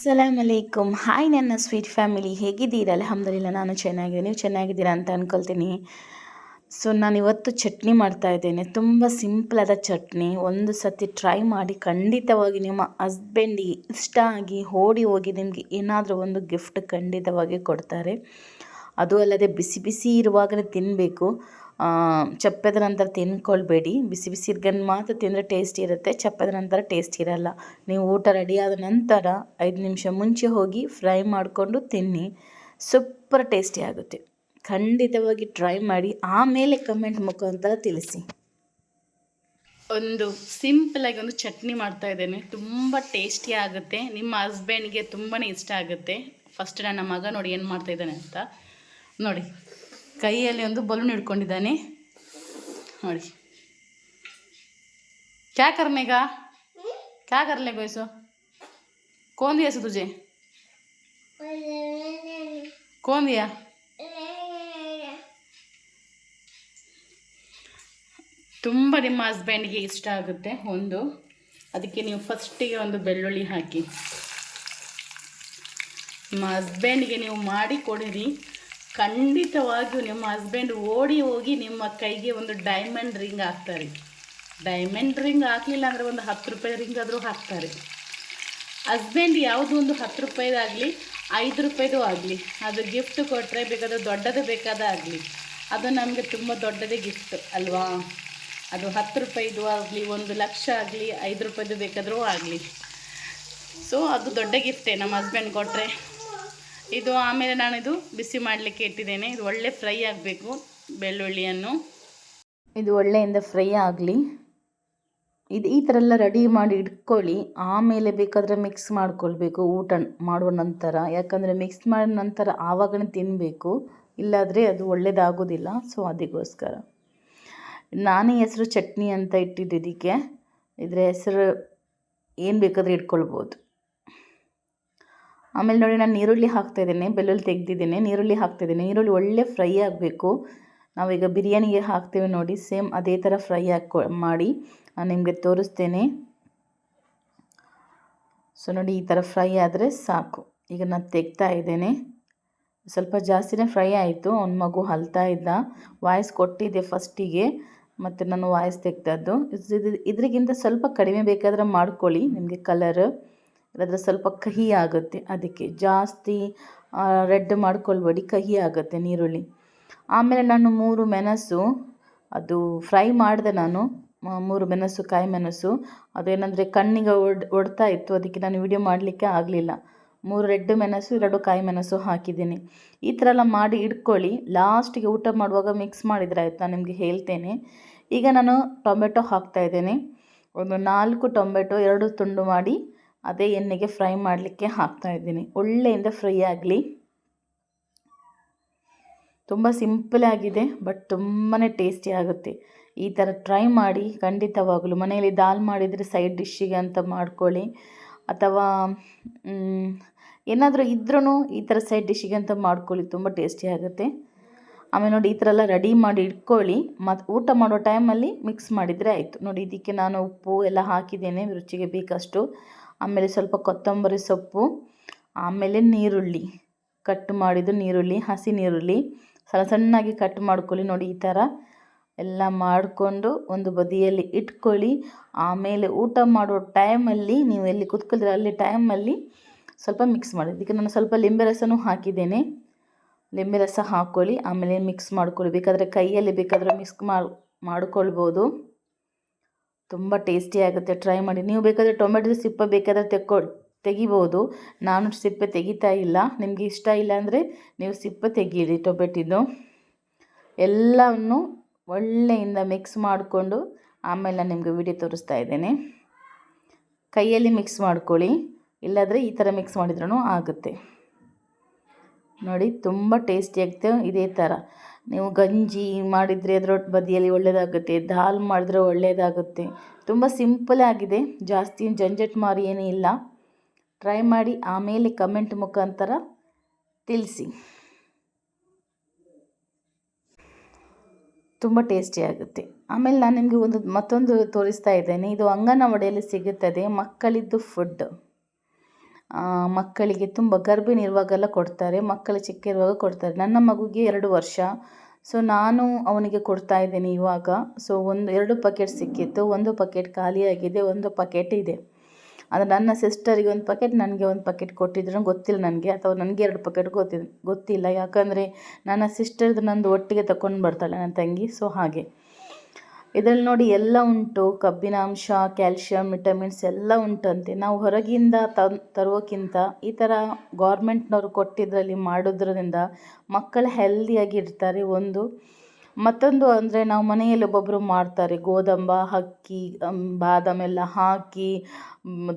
ಸಲಾಮ್ ಅಲೈಕುಮ್. Hi ನನ್ನ sweet family, ಹೇಗಿದ್ದೀರಾ? ಅಲ್ಹಮ್ದುಲಿಲ್ಲ, ನಾನು ಚೆನ್ನಾಗಿದ್ದೀನಿ. ನೀವು ಚೆನ್ನಾಗಿದ್ದೀರಾ ಅಂತ ಅಂದ್ಕೊಳ್ತೀನಿ. ನಾನು ಇವತ್ತು ಚಟ್ನಿ ಮಾಡ್ತಾ ಇದ್ದೇನೆ. ತುಂಬ ಸಿಂಪಲಾದ ಚಟ್ನಿ. ಒಂದು ಸತಿ ಟ್ರೈ ಮಾಡಿ, ಖಂಡಿತವಾಗಿ ನಿಮ್ಮ ಹಸ್ಬೆಂಡಿಗೆ ಇಷ್ಟ ಆಗಿ ಓಡಿ ಹೋಗಿ ನಿಮಗೆ ಏನಾದರೂ ಒಂದು ಗಿಫ್ಟ್ ಖಂಡಿತವಾಗಿ ಕೊಡ್ತಾರೆ. ಅದು ಅಲ್ಲದೆ ಬಿಸಿ ಬಿಸಿ ಇರುವಾಗಲೇ ತಿನ್ನಬೇಕು. ಚಪ್ಪದ ನಂತರ ತಿನ್ಕೊಳ್ಬೇಡಿ. ಬಿಸಿ ಬಿಸಿ ಇರ್ಗನ್ ಮಾತ್ರ ತಿಂದರೆ ಟೇಸ್ಟ್ ಇರುತ್ತೆ, ಚಪ್ಪದ ನಂತರ ಟೇಸ್ಟ್ ಇರಲ್ಲ. ನೀವು ಊಟ ರೆಡಿಯಾದ ನಂತರ 5 ನಿಮಿಷ ಮುಂಚೆ ಹೋಗಿ ಫ್ರೈ ಮಾಡಿಕೊಂಡು ತಿನ್ನಿ, ಸೂಪರ್ ಟೇಸ್ಟಿ ಆಗುತ್ತೆ. ಖಂಡಿತವಾಗಿ ಟ್ರೈ ಮಾಡಿ, ಆಮೇಲೆ ಕಮೆಂಟ್ ಮುಖಾಂತರ ತಿಳಿಸಿ. ಒಂದು ಸಿಂಪಲಾಗಿ ಒಂದು ಚಟ್ನಿ ಮಾಡ್ತಾ ಇದ್ದೇನೆ, ತುಂಬ ಟೇಸ್ಟಿ ಆಗುತ್ತೆ. ನಿಮ್ಮ ಹಸ್ಬೆಂಡ್ಗೆ ತುಂಬಾ ಇಷ್ಟ ಆಗುತ್ತೆ. ಫಸ್ಟ್ ನನ್ನ ಮಗ ನೋಡಿ ಏನು ಮಾಡ್ತಾ ಇದ್ದಾನೆ ಅಂತ ನೋಡಿ. ಕೈಯಲ್ಲಿ ಒಂದು ಬಲೂನ್ ಹಿಡ್ಕೊಂಡಿದ್ದಾನೆ ನೋಡಿ. क्या करने का क्या कर ले गोइसो कौन दिया से तुझे कौन दिया? ತುಂಬ ನಿಮ್ಮ ಹಸ್ಬೆಂಡ್ಗೆ ಇಷ್ಟ ಆಗುತ್ತೆ ಒಂದು. ಅದಕ್ಕೆ ನೀವು ಫಸ್ಟಿಗೆ ಒಂದು ಬೆಳ್ಳುಳ್ಳಿ ಹಾಕಿ ನಿಮ್ಮ ಹಸ್ಬೆಂಡ್ಗೆ ನೀವು ಮಾಡಿ ಕೊಡಿರಿ. ಖಂಡಿತವಾಗಿಯೂ ನಿಮ್ಮ ಹಸ್ಬೆಂಡ್ ಓಡಿ ಹೋಗಿ ನಿಮ್ಮ ಕೈಗೆ ಒಂದು ಡೈಮಂಡ್ ರಿಂಗ್ ಹಾಕ್ತಾರೆ. ಡೈಮಂಡ್ ರಿಂಗ್ ಹಾಕಲಿಲ್ಲ ಅಂದರೆ ಒಂದು 10 ರೂಪಾಯಿ ರಿಂಗ್ ಆದರೂ ಹಾಕ್ತಾರೆ. ಹಸ್ಬೆಂಡ್ ಯಾವುದು ಒಂದು 10 ರೂಪಾಯಿದಾಗಲಿ 5 ರೂಪಾಯಿದು ಆಗಲಿ, ಅದು ಗಿಫ್ಟ್ ಕೊಟ್ಟರೆ, ಬೇಕಾದರೆ ದೊಡ್ಡದು ಬೇಕಾದ ಆಗಲಿ, ಅದು ನಮಗೆ ತುಂಬ ದೊಡ್ಡದೇ ಗಿಫ್ಟ್ ಅಲ್ವಾ. ಅದು 10 ರೂಪಾಯಿದು ಆಗಲಿ, 1 ಲಕ್ಷ ಆಗಲಿ, 5 ರೂಪಾಯಿದು ಬೇಕಾದರೂ ಆಗಲಿ. ಸೊ ಅದು ದೊಡ್ಡ ಗಿಫ್ಟೇ ನಮ್ಮ ಹಸ್ಬೆಂಡ್ ಕೊಟ್ಟರೆ. ಇದು ಆಮೇಲೆ ನಾನಿದು ಬಿಸಿ ಮಾಡಲಿಕ್ಕೆ ಇಟ್ಟಿದ್ದೇನೆ. ಇದು ಒಳ್ಳೆ ಫ್ರೈ ಆಗಬೇಕು. ಬೆಳ್ಳುಳ್ಳಿಯನ್ನು ಇದು ಒಳ್ಳೆಯಿಂದ ಫ್ರೈ ಆಗಲಿ. ಈ ಥರ ಎಲ್ಲ ರೆಡಿ ಮಾಡಿ ಇಟ್ಕೊಳ್ಳಿ. ಆಮೇಲೆ ಬೇಕಾದರೆ ಮಿಕ್ಸ್ ಮಾಡ್ಕೊಳ್ಬೇಕು ಊಟ ಮಾಡುವ ನಂತರ. ಯಾಕಂದರೆ ಮಿಕ್ಸ್ ಮಾಡಿದ ನಂತರ ಆವಾಗಲೇ ತಿನ್ನಬೇಕು, ಇಲ್ಲಾದರೆ ಅದು ಒಳ್ಳೆಯದಾಗೋದಿಲ್ಲ. ಸೊ ಅದಕ್ಕೋಸ್ಕರ ನಾನೇ ಹೆಸರು ಚಟ್ನಿ ಅಂತ ಇಟ್ಟಿದ್ದಕ್ಕೆ. ಇದರ ಹೆಸರು ಏನು ಬೇಕಾದರೆ ಇಟ್ಕೊಳ್ಬೋದು. ಆಮೇಲೆ ನೋಡಿ, ನಾನು ನೀರುಳ್ಳಿ ಹಾಕ್ತಾಯಿದ್ದೇನೆ. ಬೆಳ್ಳುಳ್ಳಿ ತೆಗೆದಿದ್ದೇನೆ, ನೀರುಳ್ಳಿ ಹಾಕ್ತಾಯಿದ್ದೇನೆ. ನೀರುಳ್ಳಿ ಒಳ್ಳೆ ಫ್ರೈ ಆಗಬೇಕು. ನಾವೀಗ ಬಿರಿಯಾನಿಗೆ ಹಾಕ್ತೇವೆ ನೋಡಿ, ಸೇಮ್ ಅದೇ ಥರ ಫ್ರೈ ಮಾಡಿ ನಾನು ನಿಮಗೆ ತೋರಿಸ್ತೇನೆ. ಸೊ ನೋಡಿ, ಈ ಥರ ಫ್ರೈ ಆದರೆ ಸಾಕು. ಈಗ ನಾನು ತೆಗ್ತಾ ಇದ್ದೇನೆ. ಸ್ವಲ್ಪ ಜಾಸ್ತಿನೇ ಫ್ರೈ ಆಯಿತು. ಒಂದು ಮಗು ಅಳ್ತಾ ಇದ್ದ, ವಾಯ್ಸ್ ಕೊಟ್ಟಿದ್ದೆ ಫಸ್ಟಿಗೆ, ಮತ್ತು ನಾನು ವಾಯ್ಸ್ ತೆಗ್ದದ್ದು. ಇದ್ರಿಗಿಂತ ಸ್ವಲ್ಪ ಕಡಿಮೆ ಬೇಕಾದರೆ ಮಾಡ್ಕೊಳ್ಳಿ, ನಿಮಗೆ ಕಲರ್ ಇಲ್ಲಾಂದರೆ ಸ್ವಲ್ಪ ಕಹಿ ಆಗುತ್ತೆ. ಅದಕ್ಕೆ ಜಾಸ್ತಿ ರೆಡ್ ಮಾಡ್ಕೊಳ್ಬೇಡಿ, ಕಹಿ ಆಗುತ್ತೆ ನೀರುಳ್ಳಿ. ಆಮೇಲೆ ನಾನು 3 ಮೆಣಸು ಅದು ಫ್ರೈ ಮಾಡಿದೆ. ನಾನು 3 ಮೆಣಸು, ಕಾಯಿ ಮೆಣಸು, ಅದೇನೆಂದರೆ ಕಣ್ಣಿಗೆ ಒಡ್ತಾ ಇತ್ತು, ಅದಕ್ಕೆ ನಾನು ವಿಡಿಯೋ ಮಾಡಲಿಕ್ಕೆ ಆಗಲಿಲ್ಲ. 3 ರೆಡ್ ಮೆಣಸು, 2 ಕಾಯಿ ಮೆಣಸು ಹಾಕಿದ್ದೀನಿ. ಈ ಥರ ಎಲ್ಲ ಮಾಡಿ ಇಟ್ಕೊಳ್ಳಿ. ಲಾಸ್ಟಿಗೆ ಊಟ ಮಾಡುವಾಗ ಮಿಕ್ಸ್ ಮಾಡಿದರೆ ಆಯ್ತು, ನಾನು ನಿಮಗೆ ಹೇಳ್ತೇನೆ. ಈಗ ನಾನು ಟೊಮೆಟೊ ಹಾಕ್ತಾಯಿದ್ದೇನೆ. ಒಂದು 4 ಟೊಮೆಟೊ 2 ತುಂಡು ಮಾಡಿ ಅದೇ ಎಣ್ಣೆಗೆ ಫ್ರೈ ಮಾಡಲಿಕ್ಕೆ ಹಾಕ್ತಾಯಿದ್ದೀನಿ. ಒಳ್ಳೆಯಿಂದ ಫ್ರೈ ಆಗಲಿ. ತುಂಬ ಸಿಂಪಲ್ ಆಗಿದೆ, ಬಟ್ ತುಂಬಾ ಟೇಸ್ಟಿ ಆಗುತ್ತೆ. ಈ ಥರ ಟ್ರೈ ಮಾಡಿ ಖಂಡಿತವಾಗಲು. ಮನೆಯಲ್ಲಿ ದಾಲ್ ಮಾಡಿದರೆ ಸೈಡ್ ಡಿಶ್ಶಿಗೆ ಅಂತ ಮಾಡ್ಕೊಳ್ಳಿ, ಅಥವಾ ಏನಾದರೂ ಇದ್ರೂ ಈ ಥರ ಸೈಡ್ ಡಿಶ್ಶಿಗೆ ಅಂತ ಮಾಡ್ಕೊಳ್ಳಿ, ತುಂಬ ಟೇಸ್ಟಿ ಆಗುತ್ತೆ. ಆಮೇಲೆ ನೋಡಿ, ಈ ಥರ ಎಲ್ಲ ರೆಡಿ ಮಾಡಿ ಇಟ್ಕೊಳ್ಳಿ. ಮತ್ತು ಊಟ ಮಾಡೋ ಟೈಮಲ್ಲಿ ಮಿಕ್ಸ್ ಮಾಡಿದರೆ ಆಯಿತು. ನೋಡಿ, ಇದಕ್ಕೆ ನಾನು ಉಪ್ಪು ಎಲ್ಲ ಹಾಕಿದ್ದೇನೆ ರುಚಿಗೆ ಬೇಕಷ್ಟು. ಆಮೇಲೆ ಸ್ವಲ್ಪ ಕೊತ್ತಂಬರಿ ಸೊಪ್ಪು, ಆಮೇಲೆ ನೀರುಳ್ಳಿ, ಕಟ್ ಮಾಡಿದ್ದು ನೀರುಳ್ಳಿ, ಹಸಿ ನೀರುಳ್ಳಿ ಸಣ್ಣ ಸಣ್ಣಾಗಿ ಕಟ್ ಮಾಡ್ಕೊಳ್ಳಿ. ನೋಡಿ, ಈ ಥರ ಎಲ್ಲ ಮಾಡಿಕೊಂಡು ಒಂದು ಬದಿಯಲ್ಲಿ ಇಟ್ಕೊಳ್ಳಿ. ಆಮೇಲೆ ಊಟ ಮಾಡೋ ಟೈಮಲ್ಲಿ ನೀವು ಎಲ್ಲಿ ಕೂತ್ಕೊಳ್ತೀರ ಅಲ್ಲಿ ಟೈಮಲ್ಲಿ ಸ್ವಲ್ಪ ಮಿಕ್ಸ್ ಮಾಡಿ. ಇದಕ್ಕೆ ನಾನು ಸ್ವಲ್ಪ ಲಿಂಬೆ ರಸನೂ ಹಾಕಿದ್ದೇನೆ. ಲಿಂಬೆ ರಸ ಹಾಕ್ಕೊಳ್ಳಿ, ಆಮೇಲೆ ಮಿಕ್ಸ್ ಮಾಡ್ಕೊಳ್ಳಿ. ಬೇಕಾದರೆ ಕೈಯಲ್ಲಿ ಬೇಕಾದರೆ ಮಿಕ್ಸ್ ಮಾಡ್ಕೊಳ್ಬೋದು. ತುಂಬ ಟೇಸ್ಟಿ ಆಗುತ್ತೆ, ಟ್ರೈ ಮಾಡಿ. ನೀವು ಬೇಕಾದರೆ ಟೊಮೆಟೊ ಸಿಪ್ಪೆ ಬೇಕಾದರೆ ತೆಗಿಬೋದು. ನಾನು ಸಿಪ್ಪೆ ತೆಗಿತಾ ಇಲ್ಲ. ನಿಮಗೆ ಇಷ್ಟ ಇಲ್ಲ ಅಂದರೆ ನೀವು ಸಿಪ್ಪೆ ತೆಗೀರಿ ಟೊಮೆಟೊದು. ಎಲ್ಲವನ್ನು ಒಳ್ಳೆಯಿಂದ ಮಿಕ್ಸ್ ಮಾಡಿಕೊಂಡು ಆಮೇಲೆ ನಾನು ನಿಮಗೆ ವಿಡಿಯೋ ತೋರಿಸ್ತಾ ಇದ್ದೇನೆ. ಕೈಯಲ್ಲಿ ಮಿಕ್ಸ್ ಮಾಡ್ಕೊಳ್ಳಿ, ಇಲ್ಲಾಂದರೆ ಈ ಥರ ಮಿಕ್ಸ್ ಮಾಡಿದ್ರೂ ಆಗುತ್ತೆ. ನೋಡಿ, ತುಂಬ ಟೇಸ್ಟಿ ಆಗುತ್ತೆ. ಇದೇ ಥರ ನೀವು ಗಂಜಿ ಮಾಡಿದರೆ ಅದರ ಬದಿಯಲ್ಲಿ ಒಳ್ಳೆಯದಾಗುತ್ತೆ, ದಾಲ್ ಮಾಡಿದ್ರೆ ಒಳ್ಳೆಯದಾಗುತ್ತೆ. ತುಂಬ ಸಿಂಪಲ್ ಆಗಿದೆ, ಜಾಸ್ತಿ ಜಂಜಟ್ ಮಾರಿ ಏನೂ ಇಲ್ಲ. ಟ್ರೈ ಮಾಡಿ, ಆಮೇಲೆ ಕಮೆಂಟ್ ಮುಖಾಂತರ ತಿಳಿಸಿ. ತುಂಬ ಟೇಸ್ಟಿ ಆಗುತ್ತೆ. ಆಮೇಲೆ ನಾನು ನಿಮಗೆ ಮತ್ತೊಂದು ತೋರಿಸ್ತಾ ಇದ್ದೇನೆ. ಇದು ಅಂಗನವಾಡಿಯಲ್ಲಿ ಸಿಗುತ್ತದೆ, ಮಕ್ಕಳಿದ್ದು ಫುಡ್. ಮಕ್ಕಳಿಗೆ ತುಂಬ ಗರ್ಭಿಣಿ ಇರುವಾಗೆಲ್ಲ ಕೊಡ್ತಾರೆ, ಮಕ್ಕಳು ಚಿಕ್ಕ ಇರುವಾಗ ಕೊಡ್ತಾರೆ. ನನ್ನ ಮಗುಗೆ 2 ವರ್ಷ. ಸೊ ನಾನು ಅವನಿಗೆ ಕೊಡ್ತಾ ಇದ್ದೇನೆ ಇವಾಗ. ಸೊ 2 ಪ್ಯಾಕೆಟ್ ಸಿಕ್ಕಿತ್ತು, 1 ಪ್ಯಾಕೆಟ್ ಖಾಲಿಯಾಗಿದೆ, 1 ಪ್ಯಾಕೆಟ್ ಇದೆ. ಅದು ನನ್ನ ಸಿಸ್ಟರಿಗೆ 1 ಪ್ಯಾಕೆಟ್, ನನಗೆ 1 ಪ್ಯಾಕೆಟ್ ಕೊಟ್ಟಿದ್ರು ಗೊತ್ತಿಲ್ಲ ನನಗೆ, ಅಥವಾ ನನಗೆ 2 ಪ್ಯಾಕೆಟ್ ಗೊತ್ತಿಲ್ಲ. ಯಾಕಂದರೆ ನನ್ನ ಸಿಸ್ಟರ್ದು ನಂದು ಒಟ್ಟಿಗೆ ತಗೊಂಡು ಬರ್ತಾಳೆ ನನ್ನ ತಂಗಿ. ಸೊ ಹಾಗೆ ಇದರಲ್ಲಿ ನೋಡಿ ಎಲ್ಲ ಉಂಟು, ಕಬ್ಬಿನಾಂಶ, ಕ್ಯಾಲ್ಶಿಯಂ, ವಿಟಮಿನ್ಸ್ ಎಲ್ಲ ಉಂಟಂತೆ. ನಾವು ಹೊರಗಿಂದ ತರೋಕ್ಕಿಂತ ಈ ಥರ ಗೌರ್ಮೆಂಟ್ನವರು ಕೊಟ್ಟಿದ್ರಲ್ಲಿ ಮಾಡೋದ್ರಿಂದ ಮಕ್ಕಳು ಹೆಲ್ದಿಯಾಗಿ ಇರ್ತಾರೆ. ಮತ್ತೊಂದು ಅಂದರೆ ನಾವು ಮನೆಯಲ್ಲಿ ಒಬ್ಬೊಬ್ಬರು ಮಾಡ್ತಾರೆ, ಗೋದಂಬ ಅಕ್ಕಿ ಬಾದಾಮ್ ಎಲ್ಲ ಹಾಕಿ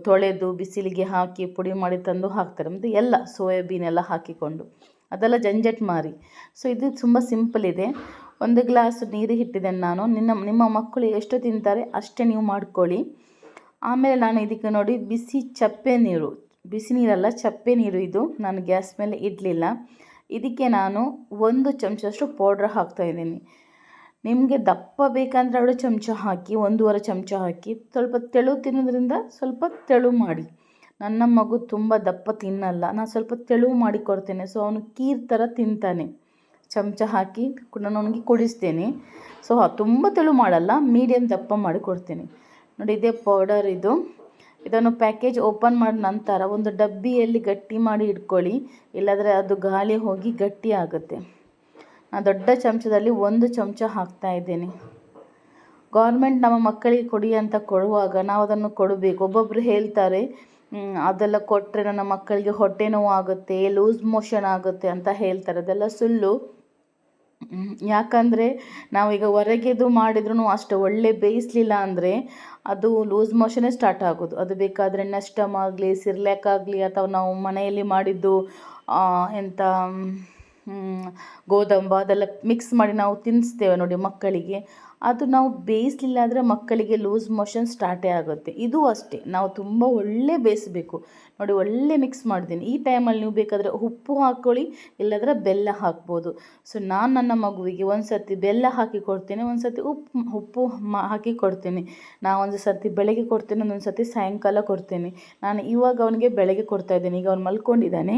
ತೊಳೆದು ಬಿಸಿಲಿಗೆ ಹಾಕಿ ಪುಡಿ ಮಾಡಿ ತಂದು ಹಾಕ್ತಾರೆ. ಮತ್ತು ಎಲ್ಲ ಸೋಯಾಬೀನ್ ಎಲ್ಲ ಹಾಕಿಕೊಂಡು, ಅದೆಲ್ಲ ಜಂಜಟ್ ಮಾರಿ. ಸೊ ಇದು ತುಂಬ ಸಿಂಪಲ್ ಇದೆ. 1 ಗ್ಲಾಸ್ ನೀರು ಇಟ್ಟಿದ್ದೇನೆ ನಾನು. ನಿಮ್ಮ ಮಕ್ಕಳು ಎಷ್ಟು ತಿಂತಾರೆ ಅಷ್ಟೇ ನೀವು ಮಾಡ್ಕೊಳ್ಳಿ. ಆಮೇಲೆ ನಾನು ಇದಕ್ಕೆ ನೋಡಿ ಬಿಸಿ ನೀರಲ್ಲ, ಚಪ್ಪೆ ನೀರು ಇದು. ನಾನು ಗ್ಯಾಸ್ ಮೇಲೆ ಇಡಲಿಲ್ಲ. ಇದಕ್ಕೆ ನಾನು 1 ಚಮಚದಷ್ಟು ಪೌಡ್ರ್ ಹಾಕ್ತಾಯಿದ್ದೀನಿ. ನಿಮಗೆ ದಪ್ಪ ಬೇಕಂದರೆ 2 ಚಮಚ ಹಾಕಿ, 1.5 ಚಮಚ ಹಾಕಿ. ಸ್ವಲ್ಪ ತೆಳು ತಿನ್ನೋದ್ರಿಂದ ಸ್ವಲ್ಪ ತೆಳು ಮಾಡಿ. ನನ್ನ ಮಗು ತುಂಬ ದಪ್ಪ ತಿನ್ನಲ್ಲ, ನಾನು ಸ್ವಲ್ಪ ತೆಳು ಮಾಡಿ ಕೊಡ್ತೇನೆ. ಸೊ ಅವನು ಕೀರ್ ಥರ ತಿಂತಾನೆ. ಚಮಚ ಹಾಕಿ ನಾನು ಅವನಿಗೆ ಕುಡಿಸ್ತೇನೆ. ಸೊ ತುಂಬ ತೆಳು ಮಾಡಲ್ಲ, ಮೀಡಿಯಮ್ ದಪ್ಪ ಮಾಡಿ ಕೊಡ್ತೇನೆ. ನೋಡಿ ಇದೇ ಪೌಡರ್ ಇದು. ಇದನ್ನು ಪ್ಯಾಕೇಜ್ ಓಪನ್ ಮಾಡಿದ ನಂತರ ಒಂದು ಡಬ್ಬಿಯಲ್ಲಿ ಗಟ್ಟಿ ಮಾಡಿ ಇಟ್ಕೊಳ್ಳಿ, ಇಲ್ಲಾಂದರೆ ಅದು ಗಾಳಿ ಹೋಗಿ ಗಟ್ಟಿ ಆಗುತ್ತೆ. ನಾನು ದೊಡ್ಡ ಚಮಚದಲ್ಲಿ 1 ಚಮಚ ಹಾಕ್ತಾ ಇದ್ದೇನೆ. ಗೌರ್ಮೆಂಟ್ ನಮ್ಮ ಮಕ್ಕಳಿಗೆ ಕೊಡಿ ಅಂತ ಕೊಡುವಾಗ ನಾವು ಅದನ್ನು ಕೊಡಬೇಕು. ಒಬ್ಬೊಬ್ಬರು ಹೇಳ್ತಾರೆ ಅದೆಲ್ಲ ಕೊಟ್ಟರೆ ನನ್ನ ಮಕ್ಕಳಿಗೆ ಹೊಟ್ಟೆ ನೋವು ಆಗುತ್ತೆ, ಲೂಸ್ ಮೋಷನ್ ಆಗುತ್ತೆ ಅಂತ ಹೇಳ್ತಾರೆ. ಅದೆಲ್ಲ ಸುಳ್ಳು. ಯಾಕಂದರೆ ನಾವೀಗ ಹೊರಗೆದು ಮಾಡಿದ್ರೂ ಅಷ್ಟು ಒಳ್ಳೆ ಬೇಯಿಸಲಿಲ್ಲ ಅಂದರೆ ಅದು ಲೂಸ್ ಮೋಷನೇ ಸ್ಟಾರ್ಟ್ ಆಗೋದು. ಅದು ಬೇಕಾದರೆ ನೆಸ್ಟಮ್ ಆಗಲಿ, ಸಿರ್ಲ್ಯಾಕ್ ಆಗಲಿ, ಅಥವಾ ನಾವು ಮನೆಯಲ್ಲಿ ಮಾಡಿದ್ದು ಗೋದಂಬ ಅದೆಲ್ಲ ಮಿಕ್ಸ್ ಮಾಡಿ ನಾವು ತಿನ್ನಿಸ್ತೇವೆ ನೋಡಿ ಮಕ್ಕಳಿಗೆ, ಅದು ನಾವು ಬೇಯಿಸಲಿಲ್ಲ ಅಂದರೆ ಮಕ್ಕಳಿಗೆ ಲೂಸ್ ಮೋಷನ್ ಸ್ಟಾರ್ಟೇ ಆಗುತ್ತೆ. ಇದು ಅಷ್ಟೇ, ನಾವು ತುಂಬ ಒಳ್ಳೆ ಬೇಯಿಸಬೇಕು ನೋಡಿ. ಒಳ್ಳೆ ಮಿಕ್ಸ್ ಮಾಡಿದ್ದೀನಿ. ಈ ಟೈಮಲ್ಲಿ ನೀವು ಬೇಕಾದರೆ ಉಪ್ಪು ಹಾಕ್ಕೊಳ್ಳಿ, ಇಲ್ಲದ್ರೆ ಬೆಲ್ಲ ಹಾಕ್ಬೋದು. ಸೊ ನಾನು ನನ್ನ ಮಗುವಿಗೆ ಒಂದು ಸರ್ತಿ ಬೆಲ್ಲ ಹಾಕಿ ಕೊಡ್ತೇನೆ, ಒಂದು ಸರ್ತಿ ಉಪ್ಪು ಹಾಕಿ ಕೊಡ್ತೇನೆ. ನಾನು ಒಂದು ಸರ್ತಿ ಬೆಳಗ್ಗೆ ಕೊಡ್ತೇನೆ, ಒಂದೊಂದು ಸರ್ತಿ ಸಾಯಂಕಾಲ ಕೊಡ್ತೇನೆ. ನಾನು ಇವಾಗ ಅವನಿಗೆ ಬೆಳಗ್ಗೆ ಕೊಡ್ತಾಯಿದ್ದೇನೆ. ಈಗ ಅವ್ನು ಮಲ್ಕೊಂಡಿದ್ದಾನೆ,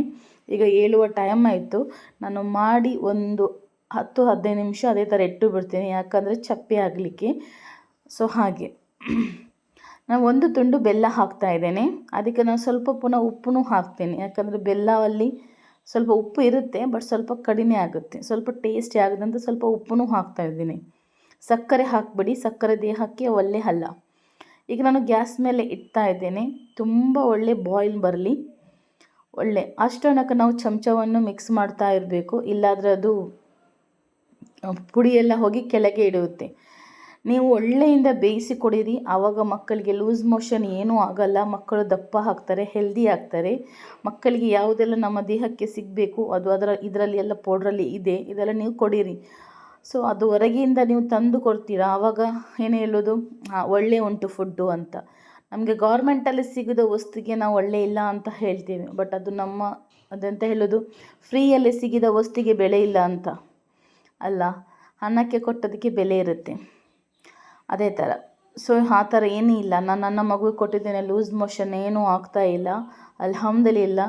ಈಗ ಏಳುವ ಟೈಮ್ ಆಯಿತು. ನಾನು ಮಾಡಿ ಒಂದು 10-15 ನಿಮಿಷ ಅದೇ ಥರ ಇಟ್ಟು ಬಿಡ್ತೀನಿ, ಯಾಕಂದರೆ ಚಪ್ಪೆ ಆಗಲಿಕ್ಕೆ. ಸೊ ಹಾಗೆ ನಾನು 1 ತುಂಡು ಬೆಲ್ಲ ಹಾಕ್ತಾ ಇದ್ದೇನೆ. ಅದಕ್ಕೆ ನಾನು ಸ್ವಲ್ಪ ಪುನಃ ಉಪ್ಪು ಹಾಕ್ತೇನೆ, ಯಾಕಂದರೆ ಬೆಲ್ಲವಲ್ಲಿ ಸ್ವಲ್ಪ ಉಪ್ಪು ಇರುತ್ತೆ, ಬಟ್ ಸ್ವಲ್ಪ ಕಡಿಮೆ ಆಗುತ್ತೆ. ಸ್ವಲ್ಪ ಟೇಸ್ಟಿ ಆಗದಂತ ಸ್ವಲ್ಪ ಉಪ್ಪು ಹಾಕ್ತಾ ಇದ್ದೀನಿ. ಸಕ್ಕರೆ ಹಾಕಿಬಿಡಿ, ಸಕ್ಕರೆ ದೇಹಕ್ಕೆ ಒಳ್ಳೆ ಅಲ್ಲ. ಈಗ ನಾನು ಗ್ಯಾಸ್ ಮೇಲೆ ಇಡ್ತಾ ಇದ್ದೇನೆ. ತುಂಬ ಒಳ್ಳೆ ಬಾಯ್ಲ್ ಬರಲಿ. ಅಷ್ಟೊನಕ ನಾವು ಚಮಚವನ್ನು ಮಿಕ್ಸ್ ಮಾಡ್ತಾ ಇರಬೇಕು, ಇಲ್ಲಾದರೆ ಅದು ಪುಡಿ ಎಲ್ಲ ಹೋಗಿ ಕೆಳಗೆ ಇಡುತ್ತೆ. ನೀವು ಒಳ್ಳೆಯಿಂದ ಬೇಯಿಸಿ ಕೊಡಿರಿ, ಆವಾಗ ಮಕ್ಕಳಿಗೆ ಲೂಸ್ ಮೋಷನ್ ಏನೂ ಆಗಲ್ಲ. ಮಕ್ಕಳು ದಪ್ಪ ಆಗ್ತಾರೆ, ಹೆಲ್ದಿ ಆಗ್ತಾರೆ. ಮಕ್ಕಳಿಗೆ ಯಾವುದೆಲ್ಲ ನಮ್ಮ ದೇಹಕ್ಕೆ ಸಿಗಬೇಕು ಅದು ಇದರಲ್ಲಿ ಎಲ್ಲ ಪೌಡ್ರಲ್ಲಿ ಇದೆ, ಇದೆಲ್ಲ ನೀವು ಕೊಡಿರಿ. ಸೊ ಅದು ಹೊರಗಿಂದ ನೀವು ತಂದು ಕೊಡ್ತೀರಾ, ಆವಾಗ ಏನು ಹೇಳೋದು, ಒಳ್ಳೆ ಉಂಟು ಫುಡ್ಡು ಅಂತ. ನಮಗೆ ಗೌರ್ಮೆಂಟಲ್ಲಿ ಸಿಗೋದ ವಸ್ತುಗೆ ನಾವು ಒಳ್ಳೆ ಇಲ್ಲ ಅಂತ ಹೇಳ್ತೇವೆ, ಬಟ್ ಅದು ಅದಂತ ಹೇಳೋದು, ಫ್ರೀಯಲ್ಲಿ ಸಿಗಿದ ವಸ್ತುಗೆ ಬೆಲೆ ಇಲ್ಲ ಅಂತ ಅಲ್ಲ, ಹಣಕ್ಕೆ ಕೊಟ್ಟೋದಕ್ಕೆ ಬೆಲೆ ಇರುತ್ತೆ. ಅದೇ ಥರ. ಸೊ ಆ ಥರ ಏನೂ ಇಲ್ಲ. ನಾನು ನನ್ನ ಮಗುವಿಗೆ ಕೊಟ್ಟಿದ್ದೇನೆ, ಲೂಸ್ ಮೋಷನ್ ಏನೂ ಆಗ್ತಾ ಇಲ್ಲ, ಅಲ್ಹಮ್ದುಲಿಲ್ಲ.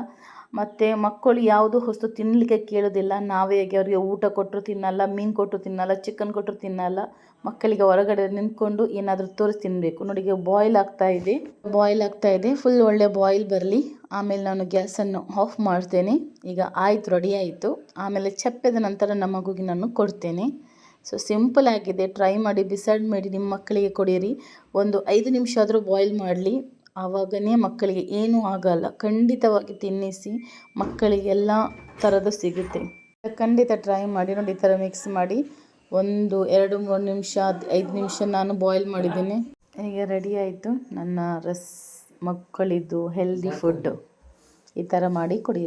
ಮತ್ತು ಮಕ್ಕಳು ಯಾವುದು ಹೊಸ್ತು ತಿನ್ನಲಿಕ್ಕೆ ಕೇಳೋದಿಲ್ಲ. ನಾವೇ ಅವರಿಗೆ ಊಟ ಕೊಟ್ಟರು ತಿನ್ನಲ್ಲ, ಮೀನು ಕೊಟ್ಟರು ತಿನ್ನಲ್ಲ, ಚಿಕನ್ ಕೊಟ್ಟರು ತಿನ್ನಲ್ಲ. ಮಕ್ಕಳಿಗೆ ಹೊರಗಡೆ ನಿಂತ್ಕೊಂಡು ಏನಾದರೂ ತೋರಿಸಿ ತಿನ್ನಬೇಕು. ನೋಡಿ ಈಗ ಬಾಯ್ಲ್ ಆಗ್ತಾ ಇದೆ. ಫುಲ್ ಒಳ್ಳೆ ಬಾಯ್ಲ್ ಬರಲಿ. ಆಮೇಲೆ ನಾನು ಗ್ಯಾಸನ್ನು ಆಫ್ ಮಾಡ್ತೇನೆ. ಈಗ ಆಯಿತು, ರೆಡಿ ಆಯಿತು. ಆಮೇಲೆ ಚಪ್ಪೆದ ನಂತರ ನಮ್ಮ ಮಗುಗೆ ನಾನು ಕೊಡ್ತೇನೆ. ಸೊ ಸಿಂಪಲ್ ಆಗಿದೆ, ಟ್ರೈ ಮಾಡಿ, ಡಿಸೈಡ್ ಮಾಡಿ ನಿಮ್ಮ ಮಕ್ಕಳಿಗೆ ಕೊಡಿರಿ. ಒಂದು 5 ನಿಮಿಷ ಆದರೂ ಬಾಯ್ಲ್ ಮಾಡಲಿ, ಆವಾಗನೇ ಮಕ್ಕಳಿಗೆ ಏನೂ ಆಗಲ್ಲ. ಖಂಡಿತವಾಗಿ ತಿನ್ನಿಸಿ, ಮಕ್ಕಳಿಗೆಲ್ಲ ಥರದ್ದು ಸಿಗುತ್ತೆ. ಖಂಡಿತ ಟ್ರೈ ಮಾಡಿ ನೋಡಿ. ಈ ಥರ ಮಿಕ್ಸ್ ಮಾಡಿ ಒಂದು 2-3 ನಿಮಿಷ 5 ನಿಮಿಷ ನಾನು ಬಾಯ್ಲ್ ಮಾಡಿದ್ದೀನಿ. ಈಗ ರೆಡಿ ಆಯಿತು ನನ್ನ ಮಕ್ಕಳಿದ್ದು ಹೆಲ್ದಿ ಫುಡ್ಡು. ಈ ಥರ ಮಾಡಿ ಕೊಡಿ.